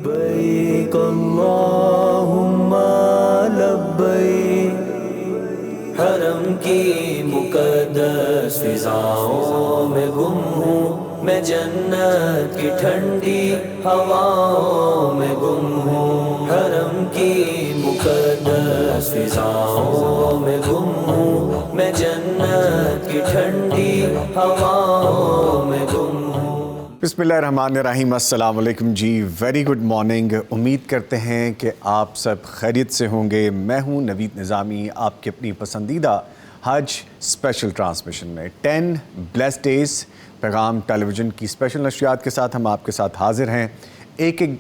لبیک اللہم لبیک، حرم کی مقدس فضاؤں میں گم ہوں میں، جنت کی ٹھنڈی ہواؤں میں گم ہوں، حرم کی مقدس فضاؤں میں گم ہوں میں، جنت کی ٹھنڈی ہواؤں میں گم ہوں۔ بسم اللہ الرحمن الرحیم، السلام علیکم جی، ویری گڈ مارننگ۔ امید کرتے ہیں کہ آپ سب خیریت سے ہوں گے۔ میں ہوں نوید نظامی، آپ کی اپنی پسندیدہ حج اسپیشل ٹرانسمیشن میں 10 بلیسڈ ڈیز پیغام ٹیلی ویژن کی اسپیشل نشریات کے ساتھ ہم آپ کے ساتھ حاضر ہیں۔ ایک ایک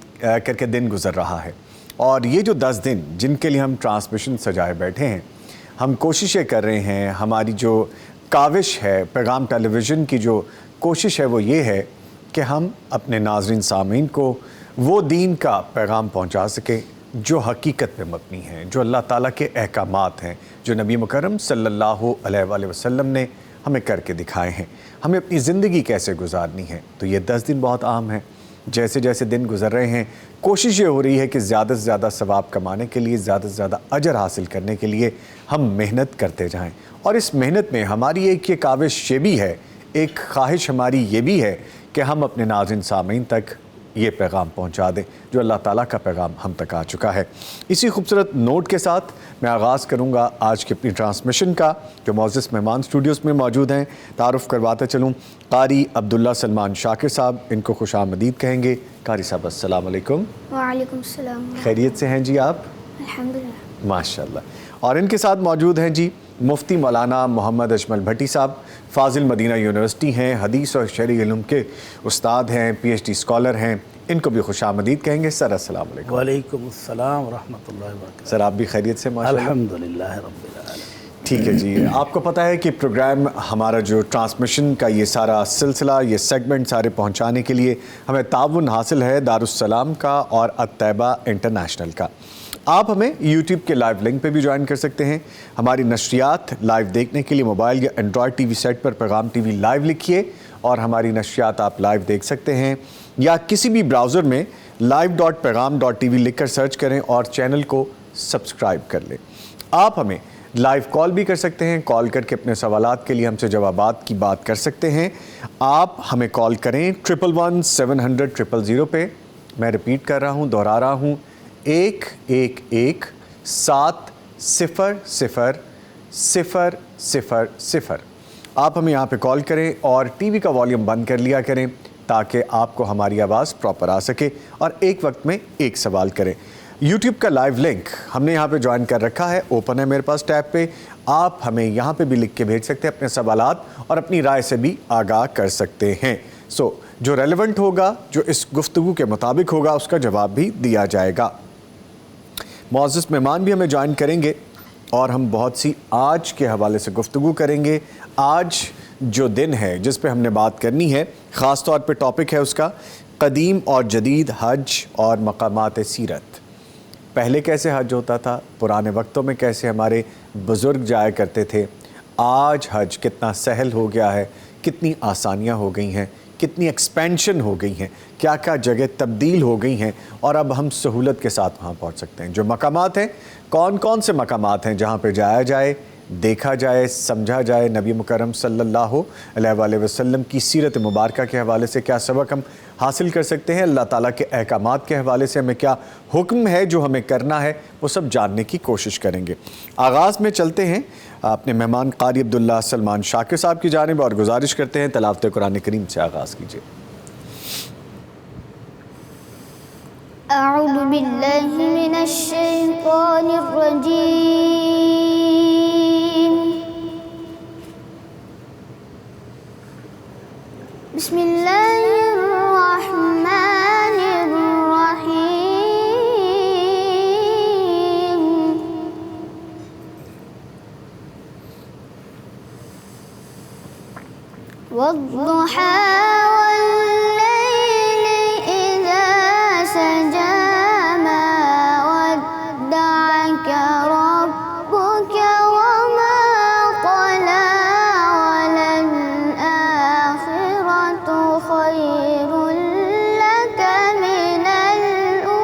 کر کے دن گزر رہا ہے، اور یہ جو 10 دن جن کے لیے ہم ٹرانسمیشن سجائے بیٹھے ہیں، ہم کوششیں کر رہے ہیں۔ ہماری جو کاوش ہے، پیغام ٹیلی ویژن کی جو کوشش ہے، وہ یہ ہے کہ ہم اپنے ناظرین سامعین کو وہ دین کا پیغام پہنچا سکیں جو حقیقت پہ مبنی ہیں، جو اللہ تعالیٰ کے احکامات ہیں، جو نبی مکرم صلی اللہ علیہ وآلہ وسلم نے ہمیں کر کے دکھائے ہیں، ہمیں اپنی زندگی کیسے گزارنی ہے۔ تو یہ 10 دن بہت عام ہیں۔ جیسے جیسے دن گزر رہے ہیں، کوشش یہ ہو رہی ہے کہ زیادہ سے زیادہ ثواب کمانے کے لیے، زیادہ سے زیادہ اجر حاصل کرنے کے لیے ہم محنت کرتے جائیں۔ اور اس محنت میں ہماری ایک یہ کاوش یہ بھی ہے، ایک خواہش ہماری یہ بھی ہے کہ ہم اپنے ناظرین سامعین تک یہ پیغام پہنچا دیں جو اللہ تعالیٰ کا پیغام ہم تک آ چکا ہے۔ اسی خوبصورت نوٹ کے ساتھ میں آغاز کروں گا آج کی اپنی ٹرانسمیشن کا۔ جو معزز مہمان اسٹوڈیوز میں موجود ہیں، تعارف کرواتا چلوں۔ قاری عبداللہ سلمان شاکر صاحب، ان کو خوش آمدید کہیں گے۔ قاری صاحب السلام علیکم۔ وعلیکم السلام۔ خیریت سے ہیں جی آپ؟ الحمدللہ۔ ماشاء اللہ۔ اور ان کے ساتھ موجود ہیں جی مفتی مولانا محمد اجمل بھٹی صاحب، فاضل مدینہ یونیورسٹی ہیں، حدیث اور شرعی علم کے استاد ہیں، پی ایچ ڈی اسکالر ہیں، ان کو بھی خوش آمدید کہیں گے۔ سر السلام علیکم۔ وعلیکم السلام ورحمۃ اللہ وبرکاتہ۔ سر آپ بھی خیریت سے؟ ماشاء اللہ، الحمدللہ رب العالمین۔ ٹھیک ہے جی۔ آپ کو پتہ ہے کہ پروگرام ہمارا جو ٹرانسمیشن کا یہ سارا سلسلہ، یہ سیگمنٹ سارے پہنچانے کے لیے ہمیں تعاون حاصل ہے دارالسلام کا اور الطیبہ انٹرنیشنل کا۔ آپ ہمیں یوٹیوب کے لائیو لنک پہ بھی جوائن کر سکتے ہیں۔ ہماری نشریات لائیو دیکھنے کے لیے موبائل یا اینڈرائڈ ٹی وی سیٹ پر پیغام ٹی وی لائیو لکھیے اور ہماری نشریات آپ لائیو دیکھ سکتے ہیں، یا کسی بھی براؤزر میں live.paygam.tv لکھ کر سرچ کریں اور چینل کو سبسکرائب کر لیں۔ آپ ہمیں لائیو کال بھی کر سکتے ہیں، کال کر کے اپنے سوالات کے لیے ہم سے جوابات کی بات کر سکتے ہیں۔ آپ ہمیں کال کریں 111-700-000 پہ۔ میں ریپیٹ کر رہا ہوں، دہرا رہا ہوں، 111-700-000۔ آپ ہمیں یہاں پہ کال کریں اور ٹی وی کا والیوم بند کر لیا کریں تاکہ آپ کو ہماری آواز پراپر آ سکے، اور ایک وقت میں ایک سوال کریں۔ یوٹیوب کا لائیو لنک ہم نے یہاں پہ جوائن کر رکھا ہے، اوپن ہے میرے پاس ٹیب پہ۔ آپ ہمیں یہاں پہ بھی لکھ کے بھیج سکتے ہیں اپنے سوالات، اور اپنی رائے سے بھی آگاہ کر سکتے ہیں۔ جو ریلیونٹ ہوگا، جو اس گفتگو کے مطابق ہوگا، اس کا جواب بھی دیا جائے گا۔ معزز مہمان بھی ہمیں جوائن کریں گے اور ہم بہت سی آج کے حوالے سے گفتگو کریں گے۔ آج جو دن ہے جس پہ ہم نے بات کرنی ہے، خاص طور پہ ٹاپک ہے اس کا قدیم اور جدید حج اور مقامات سیرت۔ پہلے کیسے حج ہوتا تھا، پرانے وقتوں میں کیسے ہمارے بزرگ جایا کرتے تھے، آج حج کتنا سہل ہو گیا ہے، کتنی آسانیاں ہو گئی ہیں، کتنی ایکسپینشن ہو گئی ہیں، کیا کیا جگہ تبدیل ہو گئی ہیں، اور اب ہم سہولت کے ساتھ وہاں پہنچ سکتے ہیں۔ جو مقامات ہیں، کون کون سے مقامات ہیں جہاں پہ جایا جائے، دیکھا جائے، سمجھا جائے، نبی مکرم صلی اللہ علیہ وآلہ وسلم کی سیرت مبارکہ کے حوالے سے کیا سبق ہم حاصل کر سکتے ہیں، اللہ تعالیٰ کے احکامات کے حوالے سے ہمیں کیا حکم ہے جو ہمیں کرنا ہے، وہ سب جاننے کی کوشش کریں گے۔ آغاز میں چلتے ہیں اپنے مہمان قاری عبداللہ سلمان شاکر صاحب کی جانب، اور گزارش کرتے ہیں تلاوت قرآن کریم سے آغاز کیجیے۔ اعوذ باللہ من الشیطان الرجیم، بسم اللہ الرحمن الرحیم، والضحى والليل إذا سجى ما ودعك ربك وما قلى وللآخرة خير لك من الأولى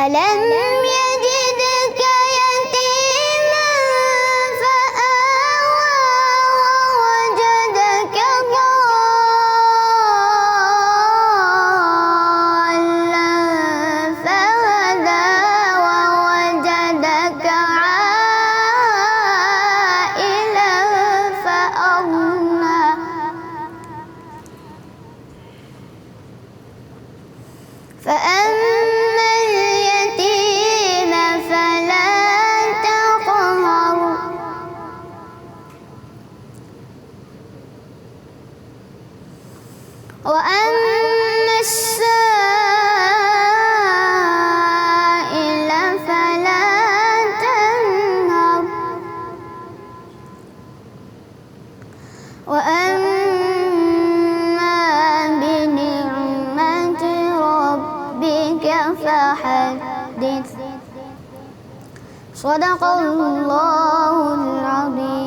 ألم يجدك يتيما فآوى ووجدك ضالا فهدى ووجدك عائلا فأغنى فأما اليتيم فلا تقهر وأما السائل فلا تنهر وأما بنعمة ربك فحدث صدق الله العظيم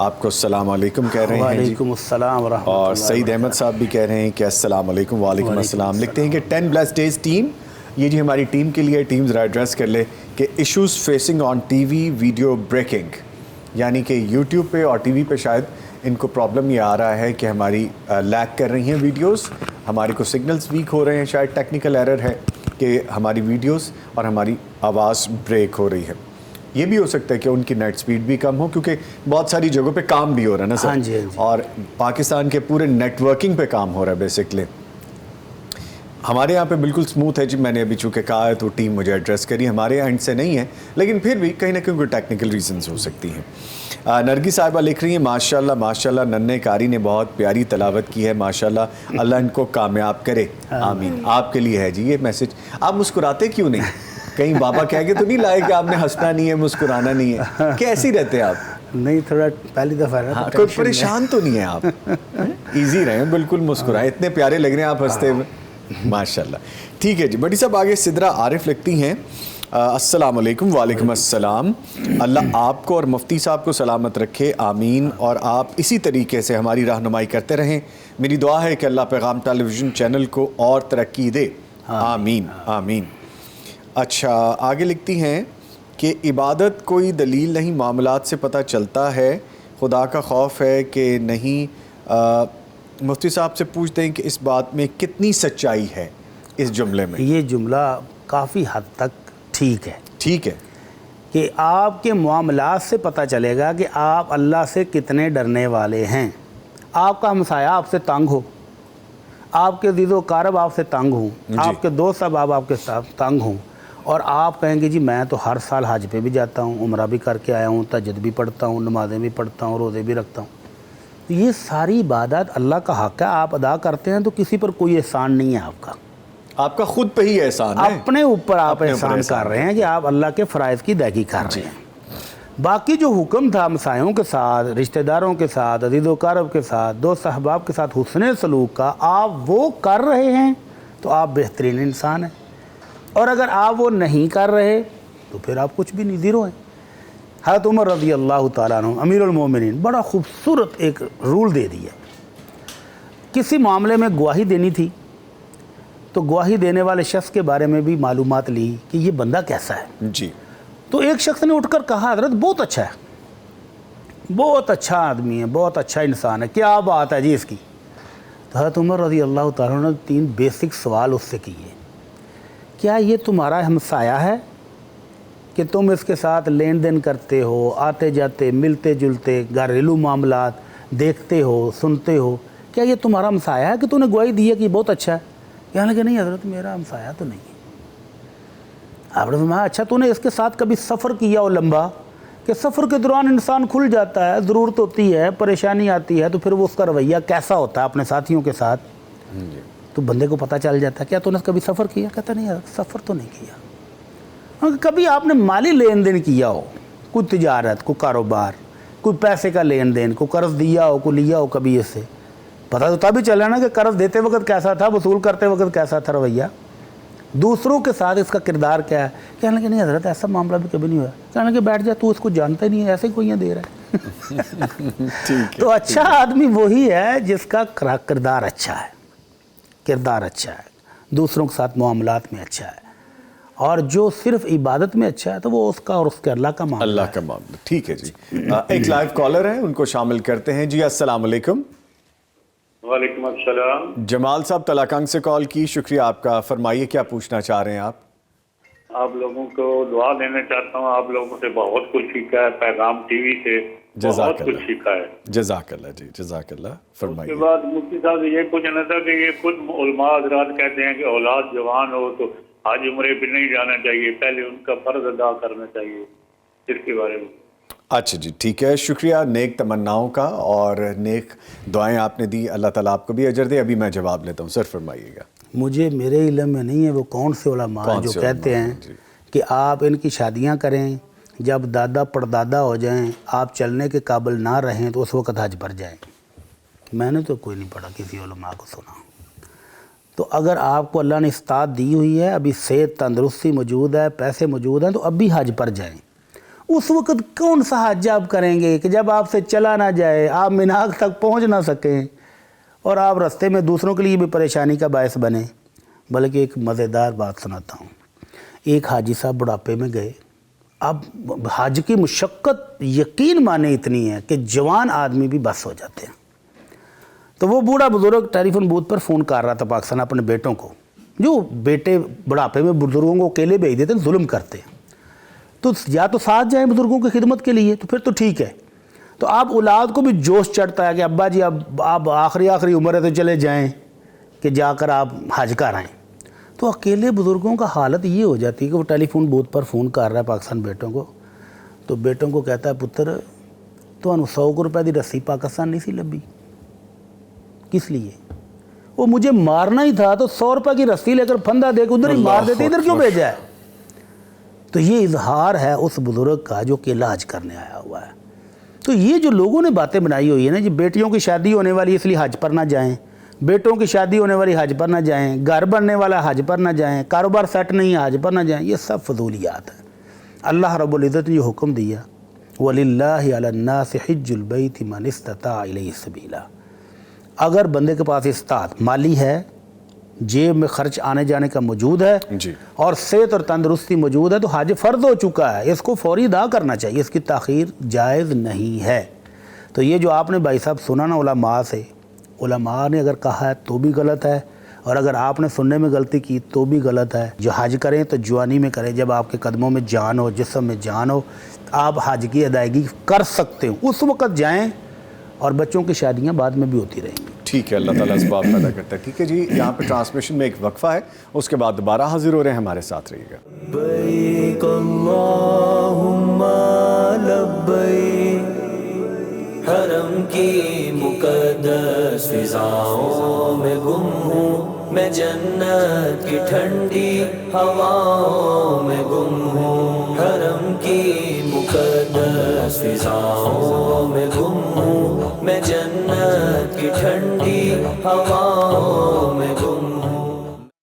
آپ کو السلام علیکم کہہ رہے ہیں جی. وعلیکم السلام ورحمۃ اللہ. اور سعید احمد صاحب بھی کہہ رہے ہیں کہ السلام علیکم. وعلیکم السلام. لکھتے ہیں کہ 10 blessed days ٹیم. یہ جی ہماری ٹیم کے لیے. ٹیم ذرا ایڈریس کر لے کہ issues facing on T V video breaking, یعنی کہ یوٹیوب پہ اور ٹی وی پہ شاید ان کو پرابلم یہ آ رہا ہے کہ ہماری لیگ کر رہی ہیں ویڈیوز, ہماری کو سگنلز ویک ہو رہے ہیں, شاید ٹیکنیکل ایرر ہے کہ ہماری ویڈیوز اور ہماری آواز بریک ہو رہی ہے. یہ بھی ہو سکتا ہے کہ ان کی نیٹ سپیڈ بھی کم ہو کیونکہ بہت ساری جگہوں پہ کام بھی ہو رہا ہے نا سر. ہاں جی. اور پاکستان کے پورے نیٹ ورکنگ پہ کام ہو رہا ہے بیسکلی. ہمارے یہاں پہ بالکل سموتھ ہے جی. میں نے ابھی چونکہ کہا ہے تو ٹیم مجھے ایڈریس کری, ہمارے اینڈ سے نہیں ہے لیکن پھر بھی کہیں نہ کہیں کوئی ٹیکنیکل ریزنز ہو سکتی ہیں. نرگی صاحبہ لکھ رہی ہیں ماشاءاللہ ماشاءاللہ ننھے قاری نے بہت پیاری تلاوت کی ہے ماشاءاللہ, اللہ ان کو کامیاب کرے آمین. آپ کے لیے ہے جی یہ میسج. آپ مسکراتے کیوں نہیں؟ کہیں بابا کہہ کے تو نہیں لائے کہ آپ نے ہنسنا نہیں ہے مسکرانا نہیں ہے؟ کیسی رہتے ہیں آپ؟ نہیں تھوڑا پہلی دفعہ ہے. کوئی پریشان تو نہیں ہے آپ؟ ایزی رہیں, بالکل مسکرائیں. اتنے پیارے لگ رہے ہیں آپ ہنستے ہوئے ماشاءاللہ. ٹھیک ہے جی. بڑی صاحب آگے سدرا عارف لکھتی ہیں السلام علیکم. وعلیکم السلام. اللہ آپ کو اور مفتی صاحب کو سلامت رکھے آمین, اور آپ اسی طریقے سے ہماری رہنمائی کرتے رہیں. میری دعا ہے کہ اللہ پیغام ٹیلی ویژن چینل کو اور ترقی دے آمین آمین. اچھا آگے لکھتی ہیں کہ عبادت کوئی دلیل نہیں, معاملات سے پتہ چلتا ہے, خدا کا خوف ہے کہ نہیں. مفتی صاحب سے پوچھتے ہیں کہ اس بات میں کتنی سچائی ہے اس جملے میں؟ یہ جملہ کافی حد تک ٹھیک ہے. ٹھیک ہے کہ آپ کے معاملات سے پتہ چلے گا کہ آپ اللہ سے کتنے ڈرنے والے ہیں. آپ کا ہمسایہ آپ سے تنگ ہو, آپ کے عزیز و اقارب آپ سے تنگ ہوں, آپ کے دوست احباب آپ کے ساتھ تنگ ہوں, اور آپ کہیں گے جی میں تو ہر سال حج پہ بھی جاتا ہوں, عمرہ بھی کر کے آیا ہوں, تہجد بھی پڑھتا ہوں, نمازیں بھی پڑھتا ہوں, روزے بھی رکھتا ہوں. یہ ساری عبادت اللہ کا حق ہے, آپ ادا کرتے ہیں تو کسی پر کوئی احسان نہیں ہے آپ کا. آپ کا خود پہ ہی احسان ہے, اپنے اوپر آپ احسان کر رہے ہیں کہ آپ اللہ کے فرائض کی ادائیگی کر رہے ہیں. باقی جو حکم تھا ہمسایوں کے ساتھ, رشتہ داروں کے ساتھ, عزیز و اقارب کے ساتھ, دوست احباب کے ساتھ حسن سلوک کا, آپ وہ کر رہے ہیں تو آپ بہترین انسان ہیں. اور اگر آپ وہ نہیں کر رہے تو پھر آپ کچھ بھی نہیں, زیرو ہیں. حضرت عمر رضی اللہ تعالیٰ عنہ امیر المومنین بڑا خوبصورت ایک رول دے دیا. کسی معاملے میں گواہی دینی تھی تو گواہی دینے والے شخص کے بارے میں بھی معلومات لی کہ یہ بندہ کیسا ہے جی. تو ایک شخص نے اٹھ کر کہا حضرت بہت اچھا ہے, بہت اچھا آدمی ہے, بہت اچھا انسان ہے, کیا بات ہے جی اس کی؟ تو حضرت عمر رضی اللہ تعالیٰ عنہ نے 3 بیسک سوال اس سے کیے. کیا یہ تمہارا ہمسایہ ہے کہ تم اس کے ساتھ لین دین کرتے ہو, آتے جاتے, ملتے جلتے, گھریلو معاملات دیکھتے ہو, سنتے ہو, کیا یہ تمہارا ہمسایہ ہے کہ تو نے گواہی دی ہے کہ یہ بہت اچھا ہے؟ کہنے لگے نہیں حضرت میرا ہمسایہ تو نہیں ہے. آپ نے فرمایا اچھا تو نے اس کے ساتھ کبھی سفر کیا ہو لمبا, کہ سفر کے دوران انسان کھل جاتا ہے, ضرورت ہوتی ہے, پریشانی آتی ہے, تو پھر وہ اس کا رویہ کیسا ہوتا ہے اپنے ساتھیوں کے ساتھ, تو بندے کو پتہ چل جاتا ہے. کیا تو نے کبھی سفر کیا؟ کہتا نہیں حضرت سفر تو نہیں کیا. کبھی آپ نے مالی لین دین کیا ہو, کوئی تجارت, کوئی کاروبار, کوئی پیسے کا لین دین, کوئی قرض دیا ہو, کوئی لیا ہو کبھی اس سے, پتہ تو تب ہی چلا نا کہ قرض دیتے وقت کیسا تھا, وصول کرتے وقت کیسا تھا رویہ, دوسروں کے ساتھ اس کا کردار کیا ہے. کہنے لگے نہیں حضرت ایسا معاملہ بھی کبھی نہیں ہوا. کہنے لگے بیٹھ جا, تو اس کو جانتا ہی نہیں ہے, ایسے ہی کوئی دے رہا ہے. تو اچھا آدمی وہی ہے جس کا کردار اچھا ہے, کردار اچھا ہے, دوسروں کے ساتھ معاملات میں اچھا ہے, اور جو صرف عبادت میں اچھا ہے تو وہ اس کا اور اس کے اللہ کا معاملہ, اللہ کا معاملہ. ٹھیک ہے جی. ایک لائیو کالر ہے, ان کو شامل کرتے ہیں. جی السلام علیکم. وعلیکم السلام. جمال صاحب تلاکنگ سے کال کی, شکریہ آپ کا. فرمائیے کیا پوچھنا چاہ رہے ہیں آپ؟ آپ لوگوں کو دعا دینا چاہتا ہوں. آپ لوگوں سے بہت کچھ سیکھا ہے, پیغام ٹی وی سے بہت کچھ سیکھا ہے. جزاک اللہ جی, جزاک اللہ. فرمائیے. اس کے بعد مفتی صاحب یہ پوچھنا تھا کہ یہ خود علماء حضرات کہتے ہیں کہ اولاد جوان ہو تو حج عمرے پہ نہیں جانا چاہیے, پہلے ان کا فرض ادا کرنا چاہیے, اس کے بارے میں. اچھا جی ٹھیک ہے, شکریہ نیک تمناؤں کا اور نیک دعائیں آپ نے دی, اللہ تعالیٰ آپ کو بھی اجر دے. ابھی میں جواب لیتا ہوں, سر فرمائیے گا. مجھے میرے علم میں نہیں ہے وہ کون سے علماء جو کہتے ہیں کہ آپ ان کی شادیاں کریں, جب دادا پردادا ہو جائیں, آپ چلنے کے قابل نہ رہیں تو اس وقت حج پر جائیں. میں نے تو کوئی نہیں پڑھا کسی علماء کو سنا. تو اگر آپ کو اللہ نے استاد دی ہوئی ہے, ابھی صحت تندرستی موجود ہے, پیسے موجود ہیں, تو اب بھی حج پر جائیں. اس وقت کون سا حج آپ کریں گے کہ جب آپ سے چلا نہ جائے، آپ میناک تک پہنچ نہ سکیں اور آپ رستے میں دوسروں کے لیے بھی پریشانی کا باعث بنے۔ بلکہ ایک مزیدار بات سناتا ہوں۔ ایک حاجی صاحب بڑھاپے میں گئے، اب حج کی مشقت یقین مانے اتنی ہے کہ جوان آدمی بھی بس ہو جاتے ہیں۔ تو وہ بوڑھا بزرگ ٹیلی فون بوتھ پر فون کر رہا تھا پاکستان اپنے بیٹوں کو، جو بیٹے بڑھاپے میں بزرگوں کو اکیلے بھیج دیتے ہیں، ظلم کرتے ہیں۔ تو یا تو ساتھ جائیں بزرگوں کی خدمت کے لیے، تو پھر تو ٹھیک ہے۔ تو آپ اولاد کو بھی جوش چڑھتا ہے کہ ابا جی اب آپ آخری عمر ہے تو چلے جائیں کہ جا کر آپ حج کر آئیں۔ تو اکیلے بزرگوں کا حالت یہ ہو جاتی ہے کہ وہ ٹیلی فون بوتھ پر فون کر رہا ہے پاکستان بیٹوں کو، تو بیٹوں کو کہتا ہے پتر تو 100 روپے دی رسی پاکستان نہیں سی لبھی، کس لیے؟ وہ مجھے مارنا ہی تھا تو 100 روپے کی رسی لے کر پھندا دے کے ادھر ہی مار دیتے، ادھر کیوں بھیجا ہے؟ تو یہ اظہار ہے اس بزرگ کا جو اکیلا حج کرنے آیا ہوا ہے۔ تو یہ جو لوگوں نے باتیں بنائی ہوئی ہیں نا، جی بیٹیوں کی شادی ہونے والی اس لیے حج پر نہ جائیں، بیٹوں کی شادی ہونے والی حج پر نہ جائیں، گھر بننے والا حج پر نہ جائیں، کاروبار سیٹ نہیں ہے حج پر نہ جائیں، یہ سب فضولیات ہیں۔ اللہ رب العزت نے جو حکم دیا وَلِلَّهِ عَلَى النَّاسِ حِجُّ الْبَيْتِ مَنِ اسْتَطَاعَ إِلَيْهِ سَبِيلًا، اگر بندے کے پاس استطاعت مالی ہے، جیب میں خرچ آنے جانے کا موجود ہے جی، اور صحت اور تندرستی موجود ہے تو حج فرض ہو چکا ہے، اس کو فوری ادا کرنا چاہیے، اس کی تاخیر جائز نہیں ہے۔ تو یہ جو آپ نے بھائی صاحب سنا نا علماء سے، علماء نے اگر کہا ہے تو بھی غلط ہے، اور اگر آپ نے سننے میں غلطی کی تو بھی غلط ہے۔ جو حج کریں تو جوانی میں کریں، جب آپ کے قدموں میں جان ہو، جسم میں جان ہو، آپ حج کی ادائیگی کر سکتے ہو، اس وقت جائیں، اور بچوں کی شادیاں بعد میں بھی ہوتی رہیں گی۔ ٹھیک ہے، اللہ تعالیٰ اسباب پیدا کرتا ہے۔ ٹھیک ہے جی، یہاں پہ ٹرانسمیشن میں ایک وقفہ ہے، اس کے بعد دوبارہ حاضر ہو رہے ہیں، ہمارے ساتھ رہیے گا۔ لبیک اللہم لبیک، حرم کی مقدس فضاؤں میں گم ہوں میں، جنت کی ٹھنڈی ہواؤں میں گم ہوں، حرم کی مقدس فضاؤں میں گم ہوں میں، جنت کی ٹھنڈی ہوا